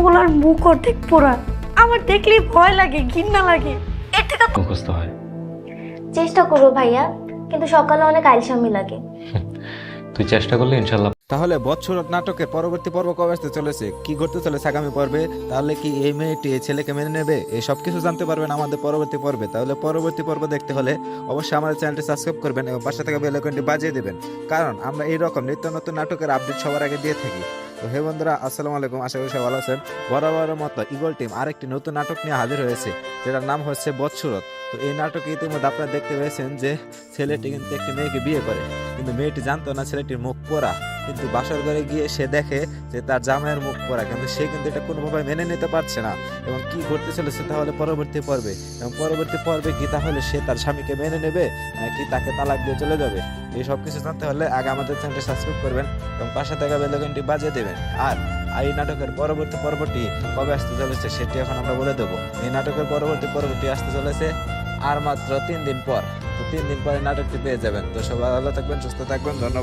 পোলার মুখ অর্ধেক পোড়া, আমার দেখলেই ভয় লাগে, ঘৃণা লাগে। এর থেকে মুখস্থ হয়। চেষ্টা করবো ভাইয়া, কিন্তু সকালে অনেক আলসামি লাগে। তুই চেষ্টা করলে ইনশাল্লাহ। তাহলে বৎসরত নাটকের পরবর্তী পর্ব কবে আসতে চলেছে, কি ঘটতে চলেছে আগামী পর্বে, তাহলে কি এই মেয়েটি এই ছেলেকে মেনে নেবে, এই সব কিছু জানতে পারবেন আমাদের পরবর্তী পর্বে। তাহলে পরবর্তী পর্ব দেখতে হলে অবশ্যই আমাদের চ্যানেলটি সাবস্ক্রাইব করবেন এবং পাশে থাকা বেল আইকনটি বাজিয়ে দেবেন, কারণ আমরা এইরকম নিত্য নতুন নাটকের আপডেট সবার আগে দিয়ে থাকি। তো হে বন্ধুরা, আসসালামু আলাইকুম, আশা করি সবাই ভালো আছেন। বরাবরের মতো ইগল টিম আরেকটি নতুন নাটক নিয়ে হাজির হয়েছে, যেটার নাম হচ্ছে বৎসরত। তো এই নাটকে ইতিমধ্যে আপনারা দেখতে পেয়েছেন যে ছেলেটি কিন্তু একটি মেয়েকে বিয়ে করে, কিন্তু মেয়েটি জানতো না ছেলেটির মুখ পোড়া। কিন্তু বাসর ঘরে গিয়ে সে দেখে যে তার জামাইয়ের মুখ পোড়া, কিন্তু সে কিন্তু এটা কোনোভাবে মেনে নিতে পারছে না। এবং কি ঘটতে চলেছে তাহলে পরবর্তী পর্বে, এবং পরবর্তী পর্বে কি তাহলে সে তার স্বামীকে মেনে নেবে নাকি তাকে তালাক দিয়ে চলে যাবে, এই সব কিছু জানতে হলে আগে আমাদের চ্যানেলটি সাবস্ক্রাইব করবেন এবং পাশে থাকা বেল আইকনটি বাজিয়ে দেবেন। আর এই নাটকের পরবর্তী পর্বটি কবে আসতে চলেছে সেটি এখন আমরা বলে দেবো। এই নাটকের পরবর্তী পর্বটি আসতে চলেছে আর মাত্র 3 দিন পর। তো 3 দিন পরে নাটকটি পেয়ে যাবেন। তো সবাই ভালো থাকবেন, সুস্থ থাকবেন, ধন্যবাদ।